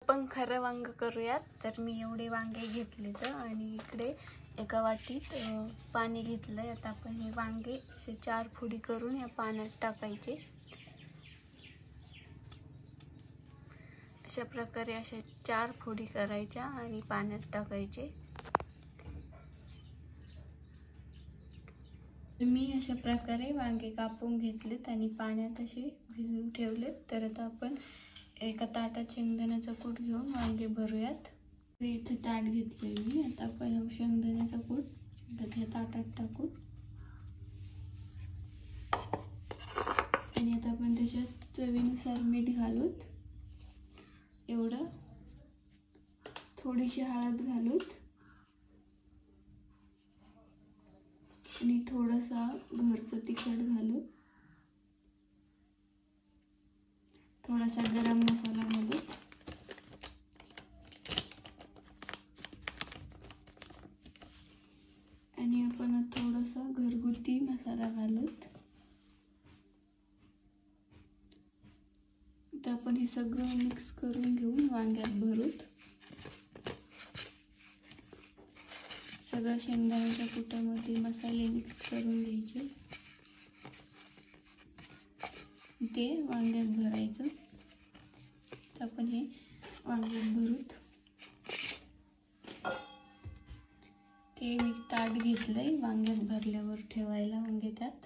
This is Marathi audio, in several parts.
आपण खरं वांग करूयात. तर मी एवढे वांगे घेतले तर आणि इकडे एका वाटीत पाणी घेतलंय. आता आपण हे वांगे असे 4 फोडी करून या पाण्यात टाकायचे. अशा प्रकारे अशा 4 फोडी करायच्या आणि पाण्यात टाकायचे. मी अशा प्रकारे वांगे कापून घेतलेत आणि पाण्यात असे भिजवून ठेवलेत. तर आता आपण एका ताटात शेंगदाण्याचा कूट घेऊन वांगे भरूयात. इथे ताट घेतले मी. आता आपण शेंगदाण्याचा कूट त्या ताटात टाकू आणि आता आपण त्याच्यात चवीनुसार मीठ घालूत. एवढं थोडीशी हळद घालूत आणि थोडासा घरचं तिखट घालू. थोडासा गरम मसाला घालू आणि आपण थोडासा घरगुती मसाला घालू. तर आपण हे सगळं मिक्स करून घेऊन वांग्यात भरूत. सगळं शेंगदाण्याच्या कुटामध्ये मसाले मिक्स करून घ्यायचे. ते वांग्यात भरायचं. तर आपण हे वांग्यात भरूत. ते मी ताट घेतलंय वांग्यात भरल्यावर ठेवायला वांगे त्यात.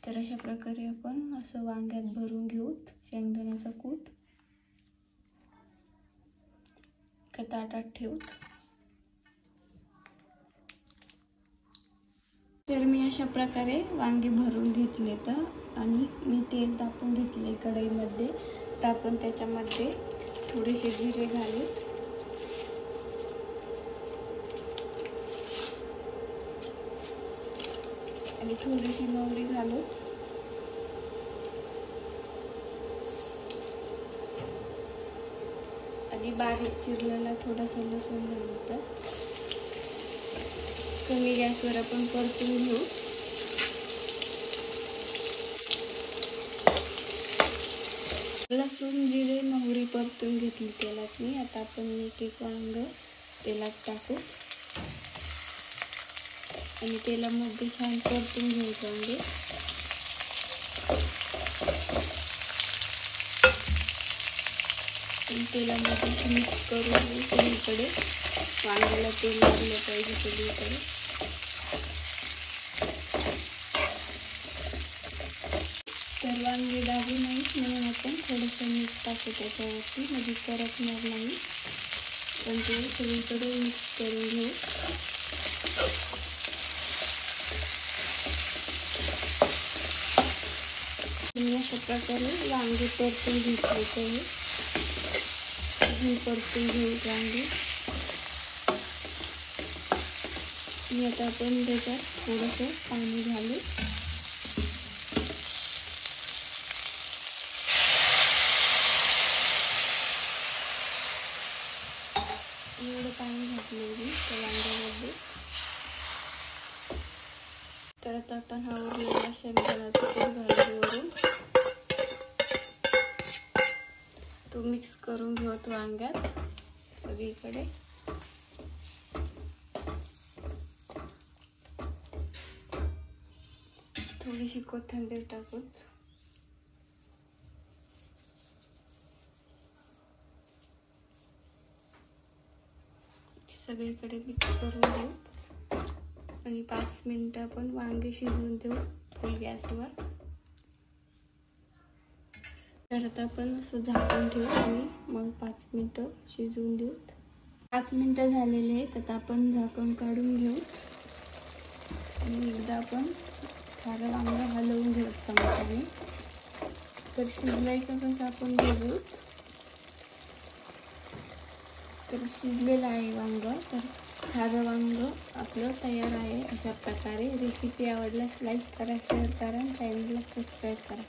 तर अशा प्रकारे आपण असं वांग्यात भरून घेऊ शेंगदाण्याचा कूट. एका ताटात ठेवू. तर मी अशा प्रकारे वांगे भरून घेतले तर आणि मी तेल तापून घेतले कढईमध्ये. तर आपण त्याच्यामध्ये थोडेसे जिरे घालू आणि थोडीशी मोहरी घालू आणि बारीक चिरलेला थोडासा लसूण घालू. कमी गॅसवर आपण परतून घेऊ. लसूण जिरे मोहरी परतून घेतली तेलात मी. आता आपण एक एक वांग तेलात टाकू आणि तेलामध्ये छान परतून घेऊ वांगे. तेलामध्ये मिक्स करून घेऊ सगळीकडे. वांग्याला तेल लागलं पाहिजे सगळीकडे. तर वांगे दाबू नाहीत म्हणून आपण थोडंसं मीठ टाकू त्याच्यावरती, म्हणजे करपणार नाही. पण ते सगळीकडे मिक्स करून घेऊ. मी अशा प्रकारे वांगे परतून घेतले तर परतून घेऊ वांगे. आणि आता आपण त्याच्यात थोडंसं पाणी घालू. एवढं पाणी घातलं मी त्या वांग्यामध्ये. तर आता आपण हा उरलेला शेंगदाण्याचा कूट घालू वरून. तो मिक्स करून घेऊत वांग्यात सगळीकडे. थोडीशी कोथिंबीर टाकू. सगळीकडे मिक्स करून घेऊ आणि 5 मिनिटं आपण वांगे शिजवून देऊ फुल गॅसवर. तर आता आपण असं झाकून ठेवू आणि मग 5 मिनिटं शिजवून देऊ. 5 मिनिटं झालेले आहेत. आता आपण झाकण काढून घेऊ आणि एकदा आपण सारं वांगं हलवून घेऊ चमच्याने. तर शिजलंय का कसं आपण बघू. तर शिजलेलं आहे वांगं. तर खारं वांग आपलं तयार आहे. अशा प्रकारे रेसिपी आवडल्यास लाईक करा, शेअर करा, चॅनलला सबस्क्राईब करा.